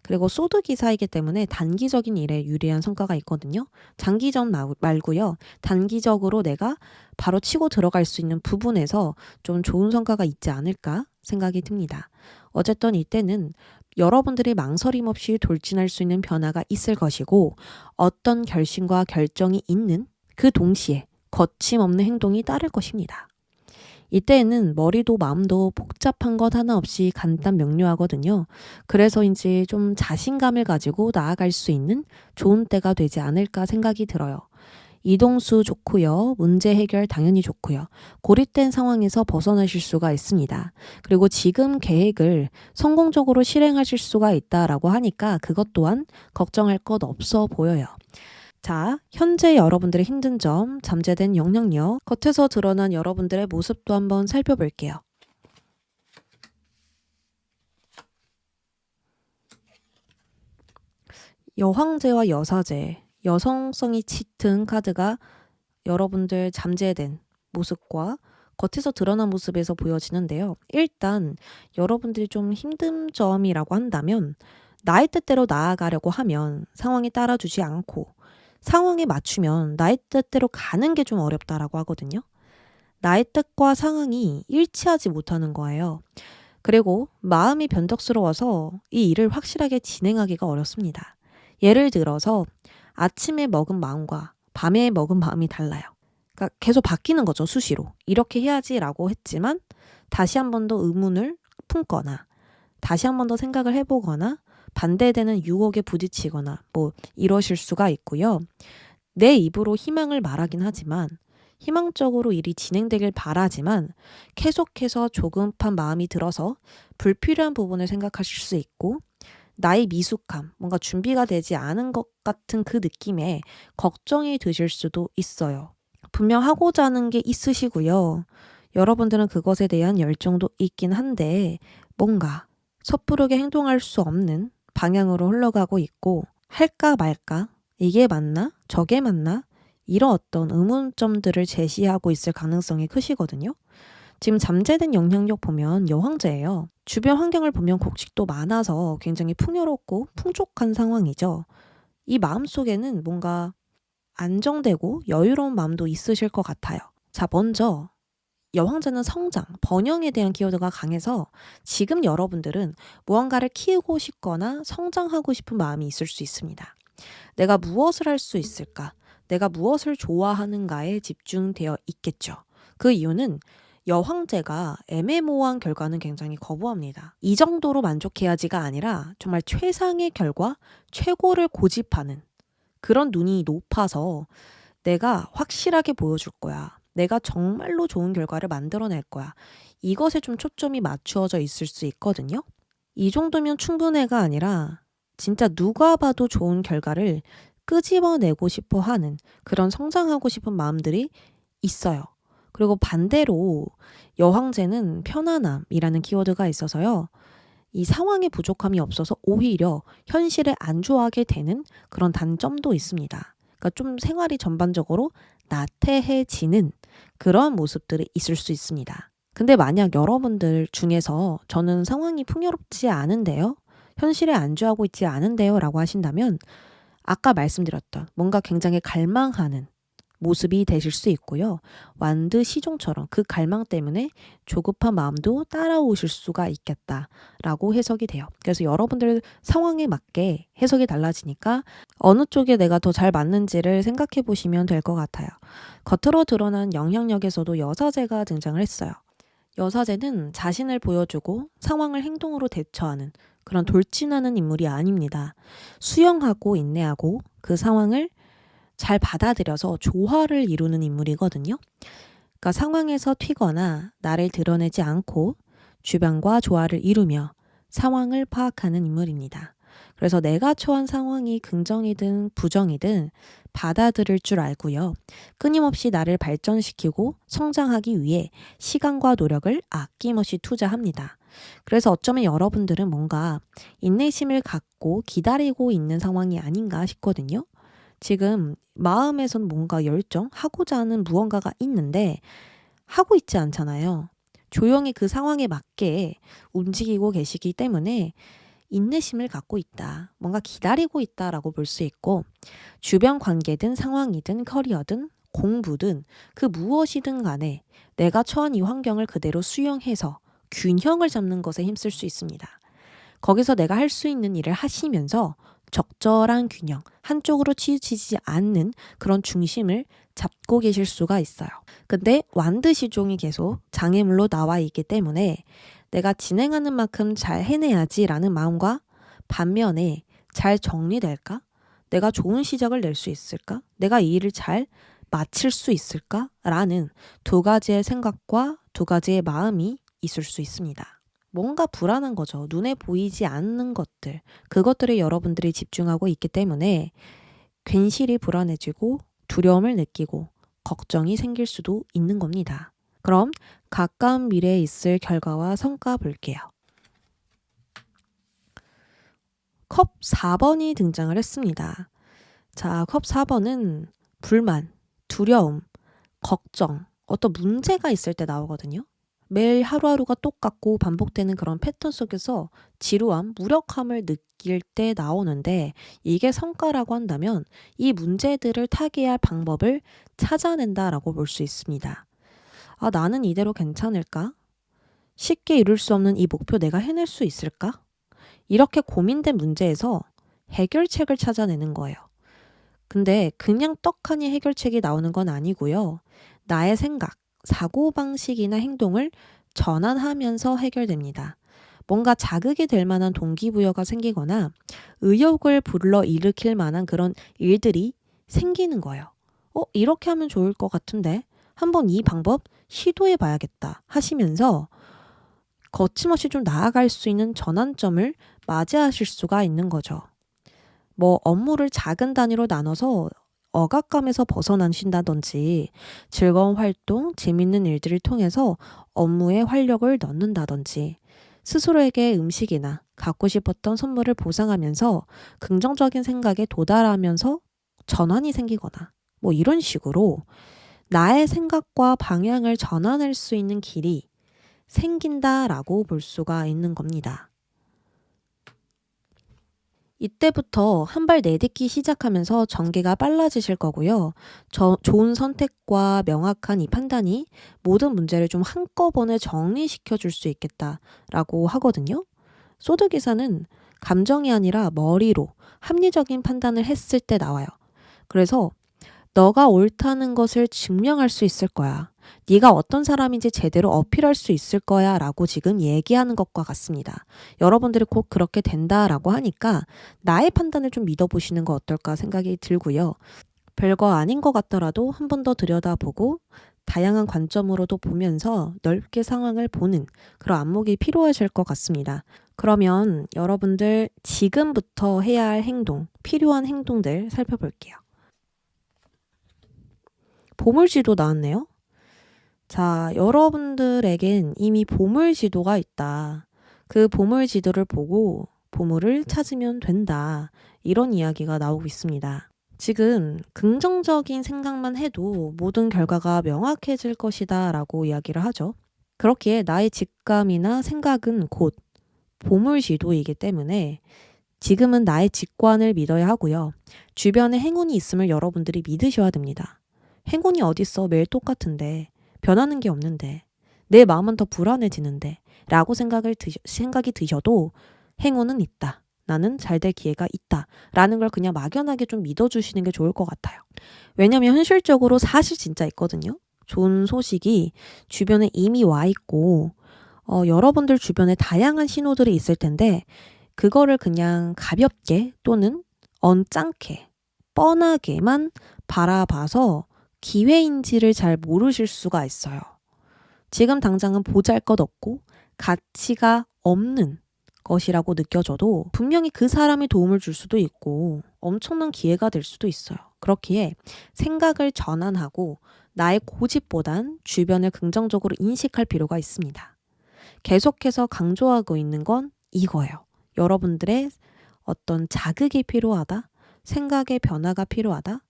그리고 소드 기사이기 때문에 단기적인 일에 유리한 성과가 있거든요. 장기전 말고요. 단기적으로 내가 바로 치고 들어갈 수 있는 부분에서 좀 좋은 성과가 있지 않을까 생각이 듭니다. 어쨌든 이때는 여러분들이 망설임 없이 돌진할 수 있는 변화가 있을 것이고 어떤 결심과 결정이 있는 그 동시에 거침없는 행동이 따를 것입니다. 이때에는 머리도 마음도 복잡한 것 하나 없이 간단 명료하거든요. 그래서 이제 좀 자신감을 가지고 나아갈 수 있는 좋은 때가 되지 않을까 생각이 들어요. 이동수 좋고요. 문제 해결 당연히 좋고요. 고립된 상황에서 벗어나실 수가 있습니다. 그리고 지금 계획을 성공적으로 실행하실 수가 있다라고 하니까 그것 또한 걱정할 것 없어 보여요. 자, 현재 여러분들의 힘든 점, 잠재된 영향력, 겉에서 드러난 여러분들의 모습도 한번 살펴볼게요. 여황제와 여사제, 여성성이 짙은 카드가 여러분들 잠재된 모습과 겉에서 드러난 모습에서 보여지는데요. 일단 여러분들이 좀 힘든 점이라고 한다면 나의 뜻대로 나아가려고 하면 상황에 따라주지 않고 상황에 맞추면 나의 뜻대로 가는 게 좀 어렵다라고 하거든요. 나의 뜻과 상황이 일치하지 못하는 거예요. 그리고 마음이 변덕스러워서 이 일을 확실하게 진행하기가 어렵습니다. 예를 들어서 아침에 먹은 마음과 밤에 먹은 마음이 달라요. 그러니까 계속 바뀌는 거죠, 수시로. 이렇게 해야지라고 했지만 다시 한 번 더 의문을 품거나 다시 한 번 더 생각을 해보거나 반대되는 유혹에 부딪히거나 뭐 이러실 수가 있고요. 내 입으로 희망을 말하긴 하지만 희망적으로 일이 진행되길 바라지만 계속해서 조급한 마음이 들어서 불필요한 부분을 생각하실 수 있고 나의 미숙함, 뭔가 준비가 되지 않은 것 같은 그 느낌에 걱정이 드실 수도 있어요. 분명 하고자 하는 게 있으시고요. 여러분들은 그것에 대한 열정도 있긴 한데 뭔가 섣부르게 행동할 수 없는 방향으로 흘러가고 있고 할까 말까? 이게 맞나? 저게 맞나? 이런 어떤 의문점들을 제시하고 있을 가능성이 크시거든요. 지금 잠재된 영향력 보면 여황제예요. 주변 환경을 보면 곡식도 많아서 굉장히 풍요롭고 풍족한 상황이죠. 이 마음속에는 뭔가 안정되고 여유로운 마음도 있으실 것 같아요. 자, 먼저 여황제는 성장, 번영에 대한 키워드가 강해서 지금 여러분들은 무언가를 키우고 싶거나 성장하고 싶은 마음이 있을 수 있습니다. 내가 무엇을 할 수 있을까? 내가 무엇을 좋아하는가에 집중되어 있겠죠. 그 이유는 여황제가 애매모호한 결과는 굉장히 거부합니다. 이 정도로 만족해야지가 아니라 정말 최상의 결과, 최고를 고집하는 그런 눈이 높아서 내가 확실하게 보여줄 거야. 내가 정말로 좋은 결과를 만들어낼 거야. 이것에 좀 초점이 맞추어져 있을 수 있거든요. 이 정도면 충분해가 아니라 진짜 누가 봐도 좋은 결과를 끄집어내고 싶어 하는 그런 성장하고 싶은 마음들이 있어요. 그리고 반대로 여황제는 편안함이라는 키워드가 있어서요. 이 상황에 부족함이 없어서 오히려 현실에 안주하게 되는 그런 단점도 있습니다. 그러니까 좀 생활이 전반적으로 나태해지는 그런 모습들이 있을 수 있습니다. 근데 만약 여러분들 중에서 저는 상황이 풍요롭지 않은데요? 현실에 안주하고 있지 않은데요? 라고 하신다면 아까 말씀드렸던 뭔가 굉장히 갈망하는 모습이 되실 수 있고요. 완드 시종처럼 그 갈망 때문에 조급한 마음도 따라오실 수가 있겠다라고 해석이 돼요. 그래서 여러분들 상황에 맞게 해석이 달라지니까 어느 쪽에 내가 더 잘 맞는지를 생각해 보시면 될 것 같아요. 겉으로 드러난 영향력에서도 여사제가 등장을 했어요. 여사제는 자신을 보여주고 상황을 행동으로 대처하는 그런 돌진하는 인물이 아닙니다. 수용하고 인내하고 그 상황을 잘 받아들여서 조화를 이루는 인물이거든요. 그러니까 상황에서 튀거나 나를 드러내지 않고 주변과 조화를 이루며 상황을 파악하는 인물입니다. 그래서 내가 처한 상황이 긍정이든 부정이든 받아들일 줄 알고요. 끊임없이 나를 발전시키고 성장하기 위해 시간과 노력을 아낌없이 투자합니다. 그래서 어쩌면 여러분들은 뭔가 인내심을 갖고 기다리고 있는 상황이 아닌가 싶거든요. 지금 마음에선 뭔가 열정, 하고자 하는 무언가가 있는데 하고 있지 않잖아요. 조용히 그 상황에 맞게 움직이고 계시기 때문에 인내심을 갖고 있다. 뭔가 기다리고 있다라고 볼 수 있고 주변 관계든 상황이든 커리어든 공부든 그 무엇이든 간에 내가 처한 이 환경을 그대로 수용해서 균형을 잡는 것에 힘쓸 수 있습니다. 거기서 내가 할 수 있는 일을 하시면서 적절한 균형, 한쪽으로 치우치지 않는 그런 중심을 잡고 계실 수가 있어요. 근데 완드시종이 계속 장애물로 나와 있기 때문에 내가 진행하는 만큼 잘 해내야지라는 마음과 반면에 잘 정리될까? 내가 좋은 시작을 낼 수 있을까? 내가 이 일을 잘 마칠 수 있을까? 라는 두 가지의 생각과 두 가지의 마음이 있을 수 있습니다. 뭔가 불안한 거죠. 눈에 보이지 않는 것들, 그것들에 여러분들이 집중하고 있기 때문에 괜시리 불안해지고 두려움을 느끼고 걱정이 생길 수도 있는 겁니다. 그럼 가까운 미래에 있을 결과와 성과 볼게요. 컵 4번이 등장을 했습니다. 자, 컵 4번은 불만, 두려움, 걱정, 어떤 문제가 있을 때 나오거든요. 매일 하루하루가 똑같고 반복되는 그런 패턴 속에서 지루함, 무력함을 느낄 때 나오는데 이게 성과라고 한다면 이 문제들을 타개할 방법을 찾아낸다라고 볼 수 있습니다. 아, 나는 이대로 괜찮을까? 쉽게 이룰 수 없는 이 목표 내가 해낼 수 있을까? 이렇게 고민된 문제에서 해결책을 찾아내는 거예요. 근데 그냥 떡하니 해결책이 나오는 건 아니고요. 나의 생각, 사고방식이나 행동을 전환하면서 해결됩니다. 뭔가 자극이 될 만한 동기부여가 생기거나 의욕을 불러일으킬 만한 그런 일들이 생기는 거예요. 이렇게 하면 좋을 것 같은데 한번 이 방법 시도해 봐야겠다 하시면서 거침없이 좀 나아갈 수 있는 전환점을 맞이하실 수가 있는 거죠. 업무를 작은 단위로 나눠서 억압감에서 벗어나신다든지 즐거운 활동, 재밌는 일들을 통해서 업무에 활력을 넣는다든지 스스로에게 음식이나 갖고 싶었던 선물을 보상하면서 긍정적인 생각에 도달하면서 전환이 생기거나 이런 식으로 나의 생각과 방향을 전환할 수 있는 길이 생긴다라고 볼 수가 있는 겁니다. 이때부터 한 발 내딛기 시작하면서 전개가 빨라지실 거고요. 좋은 선택과 명확한 이 판단이 모든 문제를 좀 한꺼번에 정리시켜 줄 수 있겠다라고 하거든요. 소드기사는 감정이 아니라 머리로 합리적인 판단을 했을 때 나와요. 그래서 너가 옳다는 것을 증명할 수 있을 거야. 네가 어떤 사람인지 제대로 어필할 수 있을 거야 라고 지금 얘기하는 것과 같습니다. 여러분들이 곧 그렇게 된다라고 하니까 나의 판단을 좀 믿어보시는 거 어떨까 생각이 들고요. 별거 아닌 것 같더라도 한 번 더 들여다보고 다양한 관점으로도 보면서 넓게 상황을 보는 그런 안목이 필요하실 것 같습니다. 그러면 여러분들 지금부터 해야 할 행동, 필요한 행동들 살펴볼게요. 보물지도 나왔네요. 자, 여러분들에겐 이미 보물지도가 있다. 그 보물지도를 보고 보물을 찾으면 된다. 이런 이야기가 나오고 있습니다. 지금 긍정적인 생각만 해도 모든 결과가 명확해질 것이다 라고 이야기를 하죠. 그렇기에 나의 직감이나 생각은 곧 보물지도이기 때문에 지금은 나의 직관을 믿어야 하고요. 주변에 행운이 있음을 여러분들이 믿으셔야 됩니다. 행운이 어딨어? 매일 똑같은데. 변하는 게 없는데. 내 마음은 더 불안해지는데. 라고 생각이 드셔도 행운은 있다. 나는 잘 될 기회가 있다. 라는 걸 그냥 막연하게 좀 믿어주시는 게 좋을 것 같아요. 왜냐면 현실적으로 사실 진짜 있거든요. 좋은 소식이 주변에 이미 와 있고 여러분들 주변에 다양한 신호들이 있을 텐데 그거를 그냥 가볍게 또는 언짢게 뻔하게만 바라봐서 기회인지를 잘 모르실 수가 있어요. 지금 당장은 보잘것없고 가치가 없는 것이라고 느껴져도 분명히 그 사람이 도움을 줄 수도 있고 엄청난 기회가 될 수도 있어요. 그렇기에 생각을 전환하고 나의 고집보단 주변을 긍정적으로 인식할 필요가 있습니다. 계속해서 강조하고 있는 건 이거예요. 여러분들의 어떤 자극이 필요하다, 생각의 변화가 필요하다,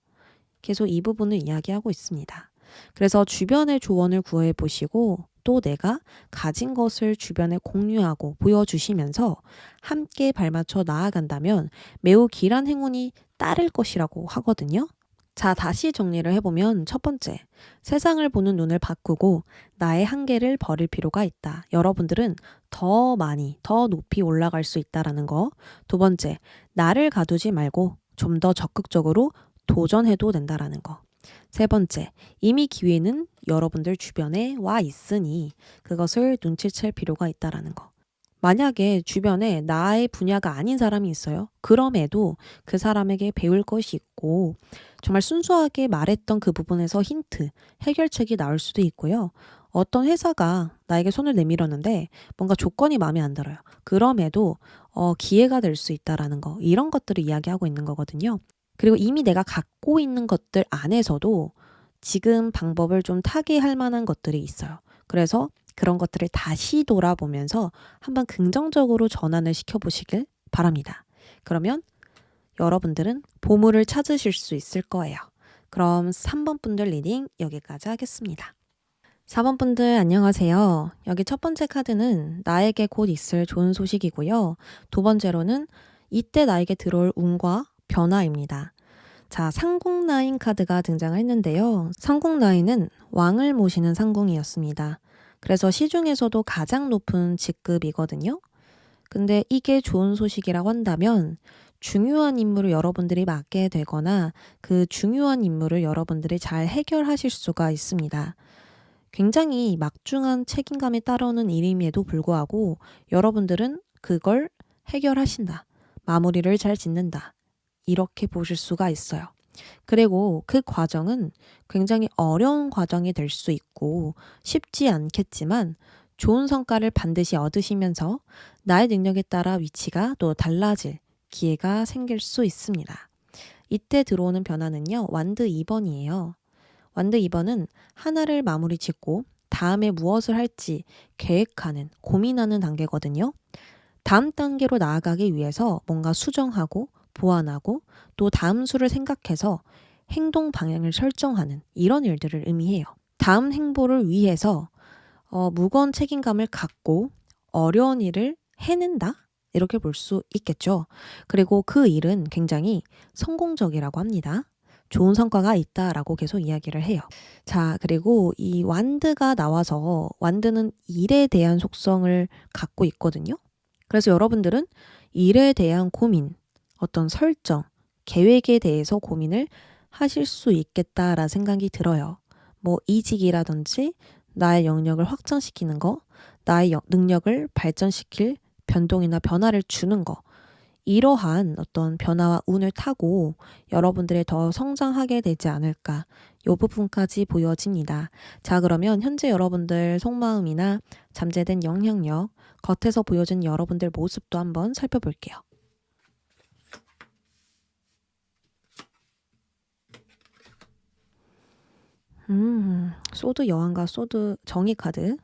계속 이 부분을 이야기하고 있습니다. 그래서 주변의 조언을 구해 보시고 또 내가 가진 것을 주변에 공유하고 보여주시면서 함께 발맞춰 나아간다면 매우 길한 행운이 따를 것이라고 하거든요. 자, 다시 정리를 해보면 첫 번째, 세상을 보는 눈을 바꾸고 나의 한계를 버릴 필요가 있다. 여러분들은 더 많이, 더 높이 올라갈 수 있다라는 거. 두 번째, 나를 가두지 말고 좀 더 적극적으로 도전해도 된다라는 거. 세 번째, 이미 기회는 여러분들 주변에 와 있으니 그것을 눈치챌 필요가 있다라는 거. 만약에 주변에 나의 분야가 아닌 사람이 있어요. 그럼에도 그 사람에게 배울 것이 있고 정말 순수하게 말했던 그 부분에서 힌트, 해결책이 나올 수도 있고요. 어떤 회사가 나에게 손을 내밀었는데 뭔가 조건이 마음에 안 들어요. 그럼에도 기회가 될 수 있다라는 거. 이런 것들을 이야기하고 있는 거거든요. 그리고 이미 내가 갖고 있는 것들 안에서도 지금 방법을 좀 타개할 만한 것들이 있어요. 그래서 그런 것들을 다시 돌아보면서 한번 긍정적으로 전환을 시켜보시길 바랍니다. 그러면 여러분들은 보물을 찾으실 수 있을 거예요. 그럼 3번 분들 리딩 여기까지 하겠습니다. 4번 분들 안녕하세요. 여기 첫 번째 카드는 나에게 곧 있을 좋은 소식이고요. 두 번째로는 이때 나에게 들어올 운과 변화입니다. 자, 상궁라인 카드가 등장을 했는데요. 상궁라인은 왕을 모시는 상궁이었습니다. 그래서 시중에서도 가장 높은 직급이거든요. 근데 이게 좋은 소식이라고 한다면 중요한 임무를 여러분들이 맡게 되거나 그 중요한 임무를 여러분들이 잘 해결하실 수가 있습니다. 굉장히 막중한 책임감에 따르는 일임에도 불구하고 여러분들은 그걸 해결하신다. 마무리를 잘 짓는다. 이렇게 보실 수가 있어요. 그리고 그 과정은 굉장히 어려운 과정이 될 수 있고 쉽지 않겠지만 좋은 성과를 반드시 얻으시면서 나의 능력에 따라 위치가 또 달라질 기회가 생길 수 있습니다. 이때 들어오는 변화는요. 완드 2번이에요. 완드 2번은 하나를 마무리 짓고 다음에 무엇을 할지 계획하는, 고민하는 단계거든요. 다음 단계로 나아가기 위해서 뭔가 수정하고 보완하고 또 다음 수를 생각해서 행동 방향을 설정하는 이런 일들을 의미해요. 다음 행보를 위해서 무거운 책임감을 갖고 어려운 일을 해낸다? 이렇게 볼 수 있겠죠. 그리고 그 일은 굉장히 성공적이라고 합니다. 좋은 성과가 있다라고 계속 이야기를 해요. 자, 그리고 이 완드가 나와서 완드는 일에 대한 속성을 갖고 있거든요. 그래서 여러분들은 일에 대한 고민, 어떤 설정, 계획에 대해서 고민을 하실 수 있겠다라는 생각이 들어요. 뭐 이직이라든지 나의 영역을 확장시키는 거, 나의 능력을 발전시킬 변동이나 변화를 주는 거, 이러한 어떤 변화와 운을 타고 여러분들이 더 성장하게 되지 않을까, 이 부분까지 보여집니다. 자, 그러면 현재 여러분들 속마음이나 잠재된 영향력, 겉에서 보여진 여러분들 모습도 한번 살펴볼게요. 소드 여왕과 소드 정의 카드.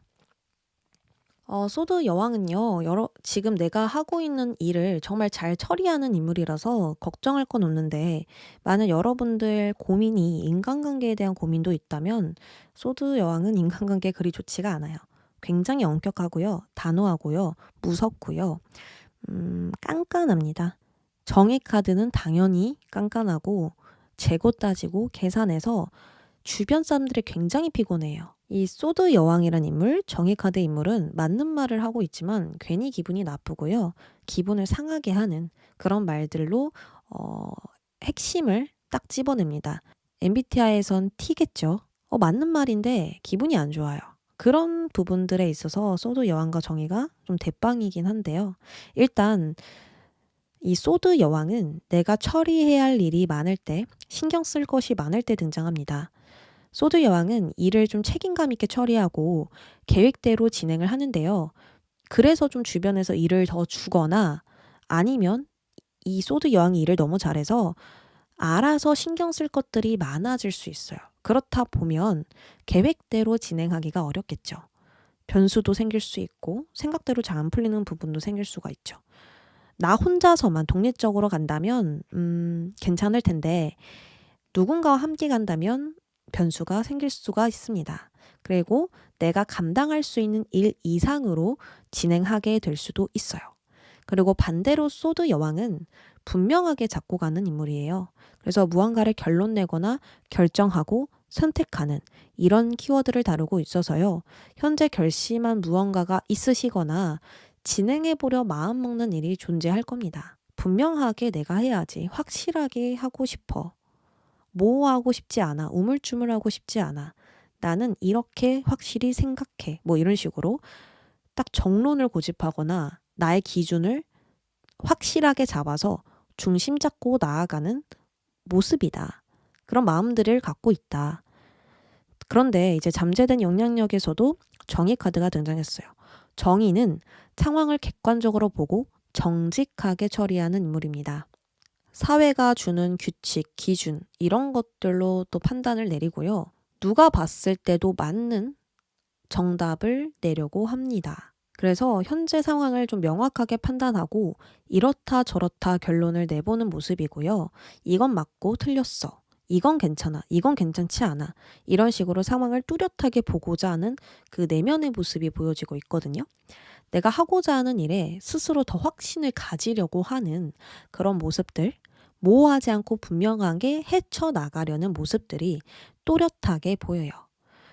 소드 여왕은요, 지금 내가 하고 있는 일을 정말 잘 처리하는 인물이라서 걱정할 건 없는데, 만약 여러분들 고민이 인간관계에 대한 고민도 있다면, 소드 여왕은 인간관계 그리 좋지가 않아요. 굉장히 엄격하고요, 단호하고요, 무섭고요, 깐깐합니다. 정의 카드는 당연히 깐깐하고, 재고 따지고 계산해서 주변 사람들이 굉장히 피곤해요. 이 소드 여왕이란 인물, 정의 카드 인물은 맞는 말을 하고 있지만 괜히 기분이 나쁘고요. 기분을 상하게 하는 그런 말들로 핵심을 딱 집어냅니다. MBTI에선 T겠죠. 맞는 말인데 기분이 안 좋아요. 그런 부분들에 있어서 소드 여왕과 정의가 좀 대빵이긴 한데요. 일단 이 소드 여왕은 내가 처리해야 할 일이 많을 때, 신경 쓸 것이 많을 때 등장합니다. 소드 여왕은 일을 좀 책임감 있게 처리하고 계획대로 진행을 하는데요. 그래서 좀 주변에서 일을 더 주거나 아니면 이 소드 여왕이 일을 너무 잘해서 알아서 신경 쓸 것들이 많아질 수 있어요. 그렇다 보면 계획대로 진행하기가 어렵겠죠. 변수도 생길 수 있고 생각대로 잘 안 풀리는 부분도 생길 수가 있죠. 나 혼자서만 독립적으로 간다면 괜찮을 텐데 누군가와 함께 간다면 변수가 생길 수가 있습니다. 그리고 내가 감당할 수 있는 일 이상으로 진행하게 될 수도 있어요. 그리고 반대로 소드 여왕은 분명하게 잡고 가는 인물이에요. 그래서 무언가를 결론 내거나 결정하고 선택하는 이런 키워드를 다루고 있어서요. 현재 결심한 무언가가 있으시거나 진행해보려 마음먹는 일이 존재할 겁니다. 분명하게 내가 해야지, 확실하게 하고 싶어. 모호하고 싶지 않아, 우물쭈물하고 싶지 않아. 나는 이렇게 확실히 생각해. 뭐 이런 식으로 딱 정론을 고집하거나 나의 기준을 확실하게 잡아서 중심 잡고 나아가는 모습이다. 그런 마음들을 갖고 있다. 그런데 이제 잠재된 영향력에서도 정의 카드가 등장했어요. 정의는 상황을 객관적으로 보고 정직하게 처리하는 인물입니다. 사회가 주는 규칙, 기준 이런 것들로 또 판단을 내리고요. 누가 봤을 때도 맞는 정답을 내려고 합니다. 그래서 현재 상황을 좀 명확하게 판단하고 이렇다 저렇다 결론을 내보는 모습이고요. 이건 맞고 틀렸어. 이건 괜찮아. 이건 괜찮지 않아. 이런 식으로 상황을 뚜렷하게 보고자 하는 그 내면의 모습이 보여지고 있거든요. 내가 하고자 하는 일에 스스로 더 확신을 가지려고 하는 그런 모습들, 모호하지 않고 분명하게 헤쳐나가려는 모습들이 또렷하게 보여요.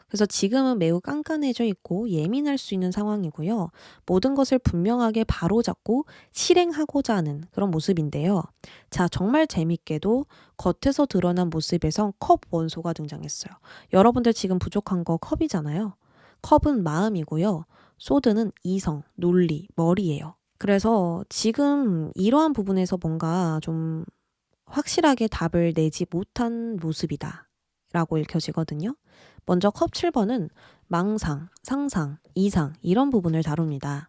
그래서 지금은 매우 깐깐해져 있고 예민할 수 있는 상황이고요. 모든 것을 분명하게 바로잡고 실행하고자 하는 그런 모습인데요. 자, 정말 재밌게도 겉에서 드러난 모습에선 컵 원소가 등장했어요. 여러분들 지금 부족한 거 컵이잖아요. 컵은 마음이고요. 소드는 이성, 논리, 머리예요. 그래서 지금 이러한 부분에서 뭔가 좀 확실하게 답을 내지 못한 모습이다 라고 읽혀지거든요. 먼저 컵 7번은 망상, 상상, 이상 이런 부분을 다룹니다.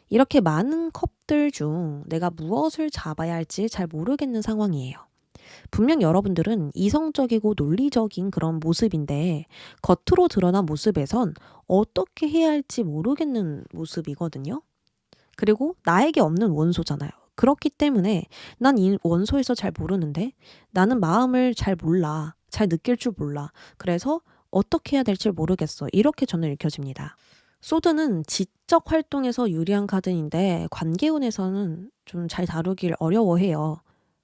이렇게 많은 컵들 중 내가 무엇을 잡아야 할지 잘 모르겠는 상황이에요. 분명 여러분들은 이성적이고 논리적인 그런 모습인데 겉으로 드러난 모습에선 어떻게 해야 할지 모르겠는 모습이거든요. 그리고 나에게 없는 원소잖아요. 그렇기 때문에 난 이 원소에서 잘 모르는데 나는 마음을 잘 몰라. 잘 느낄 줄 몰라. 그래서 어떻게 해야 될지 모르겠어. 이렇게 저는 읽혀집니다. 소드는 지적 활동에서 유리한 카드인데 관계운에서는 좀 잘 다루길 어려워해요.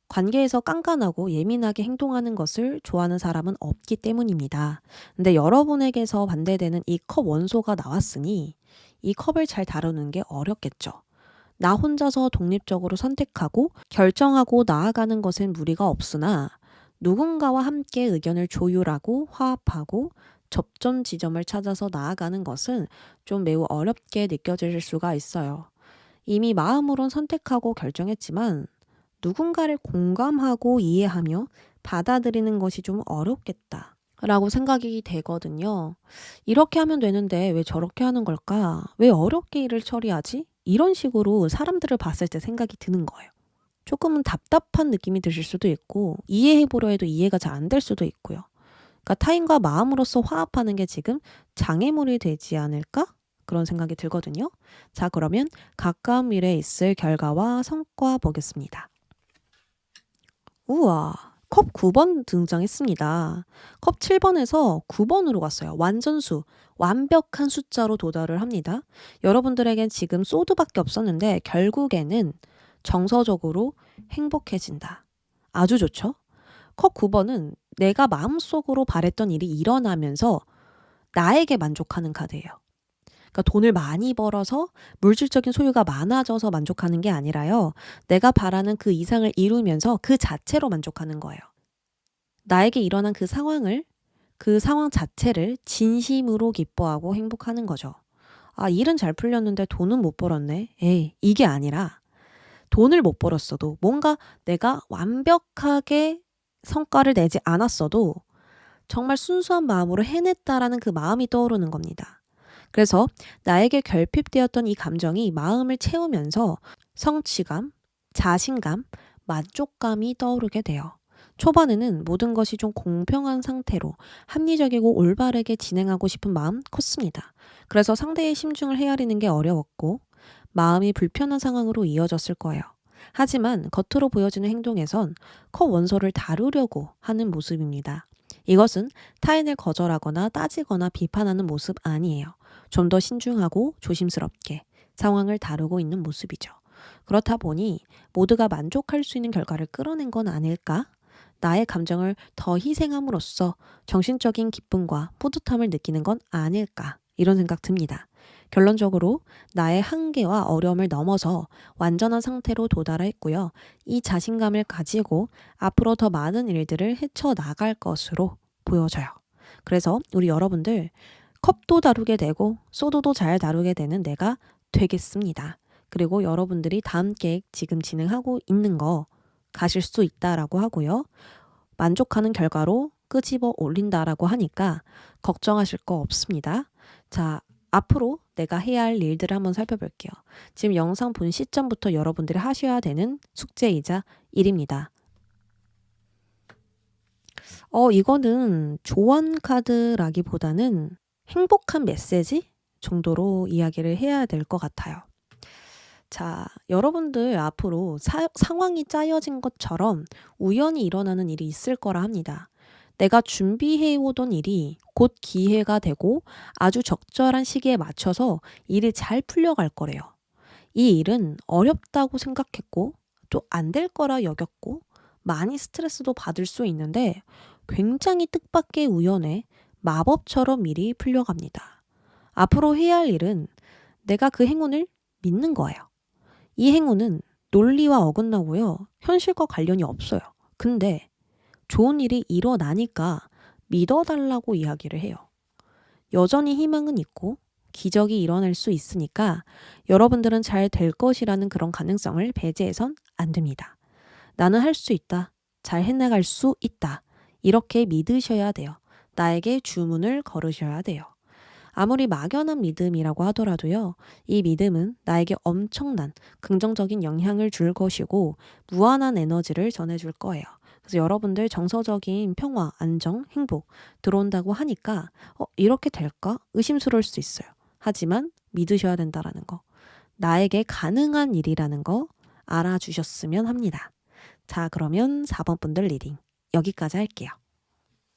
관계에서 깐깐하고 예민하게 행동하는 것을 좋아하는 사람은 없기 때문입니다. 근데 여러분에게서 반대되는 이 컵 원소가 나왔으니 이 컵을 잘 다루는 게 어렵겠죠. 나 혼자서 독립적으로 선택하고 결정하고 나아가는 것엔 무리가 없으나 누군가와 함께 의견을 조율하고 화합하고 접점 지점을 찾아서 나아가는 것은 좀 매우 어렵게 느껴질 수가 있어요. 이미 마음으론 선택하고 결정했지만 누군가를 공감하고 이해하며 받아들이는 것이 좀 어렵겠다 라고 생각이 되거든요. 이렇게 하면 되는데 왜 저렇게 하는 걸까? 왜 어렵게 일을 처리하지? 이런 식으로 사람들을 봤을 때 생각이 드는 거예요. 조금은 답답한 느낌이 드실 수도 있고 이해해보려 해도 이해가 잘 안 될 수도 있고요. 그러니까 타인과 마음으로서 화합하는 게 지금 장애물이 되지 않을까? 그런 생각이 들거든요. 자, 그러면 가까운 미래에 있을 결과와 성과 보겠습니다. 우와, 컵 9번 등장했습니다. 컵 7번에서 9번으로 갔어요. 완전수, 완벽한 숫자로 도달을 합니다. 여러분들에겐 지금 소드밖에 없었는데 결국에는 정서적으로 행복해진다. 아주 좋죠? 컵 9번은 내가 마음속으로 바랬던 일이 일어나면서 나에게 만족하는 카드예요. 그러니까 돈을 많이 벌어서 물질적인 소유가 많아져서 만족하는 게 아니라요. 내가 바라는 그 이상을 이루면서 그 자체로 만족하는 거예요. 나에게 일어난 그 상황을, 그 상황 자체를 진심으로 기뻐하고 행복하는 거죠. 아, 일은 잘 풀렸는데 돈은 못 벌었네. 에이, 이게 아니라 돈을 못 벌었어도 뭔가 내가 완벽하게 성과를 내지 않았어도 정말 순수한 마음으로 해냈다라는 그 마음이 떠오르는 겁니다. 그래서 나에게 결핍되었던 이 감정이 마음을 채우면서 성취감, 자신감, 만족감이 떠오르게 돼요. 초반에는 모든 것이 좀 공평한 상태로 합리적이고 올바르게 진행하고 싶은 마음 컸습니다. 그래서 상대의 심중을 헤아리는 게 어려웠고 마음이 불편한 상황으로 이어졌을 거예요. 하지만 겉으로 보여지는 행동에선 컵 원소를 다루려고 하는 모습입니다. 이것은 타인을 거절하거나 따지거나 비판하는 모습 아니에요. 좀 더 신중하고 조심스럽게 상황을 다루고 있는 모습이죠. 그렇다 보니 모두가 만족할 수 있는 결과를 끌어낸 건 아닐까? 나의 감정을 더 희생함으로써 정신적인 기쁨과 뿌듯함을 느끼는 건 아닐까? 이런 생각 듭니다. 결론적으로 나의 한계와 어려움을 넘어서 완전한 상태로 도달했고요. 이 자신감을 가지고 앞으로 더 많은 일들을 헤쳐나갈 것으로 보여져요. 그래서 우리 여러분들 컵도 다루게 되고 소도도 잘 다루게 되는 내가 되겠습니다. 그리고 여러분들이 다음 계획 지금 진행하고 있는 거 가실 수 있다라고 하고요. 만족하는 결과로 끄집어 올린다라고 하니까 걱정하실 거 없습니다. 자, 앞으로 내가 해야 할 일들을 한번 살펴볼게요. 지금 영상 본 시점부터 여러분들이 하셔야 되는 숙제이자 일입니다. 이거는 조언 카드라기보다는 행복한 메시지 정도로 이야기를 해야 될 것 같아요. 자, 여러분들 앞으로 상황이 짜여진 것처럼 우연히 일어나는 일이 있을 거라 합니다. 내가 준비해 오던 일이 곧 기회가 되고 아주 적절한 시기에 맞춰서 일이 잘 풀려갈 거래요. 이 일은 어렵다고 생각했고 또 안 될 거라 여겼고 많이 스트레스도 받을 수 있는데 굉장히 뜻밖의 우연에 마법처럼 일이 풀려갑니다. 앞으로 해야 할 일은 내가 그 행운을 믿는 거예요. 이 행운은 논리와 어긋나고요. 현실과 관련이 없어요. 근데 좋은 일이 일어나니까 믿어달라고 이야기를 해요. 여전히 희망은 있고 기적이 일어날 수 있으니까 여러분들은 잘 될 것이라는 그런 가능성을 배제해선 안 됩니다. 나는 할 수 있다. 잘 해나갈 수 있다. 이렇게 믿으셔야 돼요. 나에게 주문을 걸으셔야 돼요. 아무리 막연한 믿음이라고 하더라도요. 이 믿음은 나에게 엄청난 긍정적인 영향을 줄 것이고 무한한 에너지를 전해줄 거예요. 그래서 여러분들 정서적인 평화, 안정, 행복 들어온다고 하니까 이렇게 될까? 의심스러울 수 있어요. 하지만 믿으셔야 된다라는 거. 나에게 가능한 일이라는 거 알아주셨으면 합니다. 자, 그러면 4번 분들 리딩 여기까지 할게요.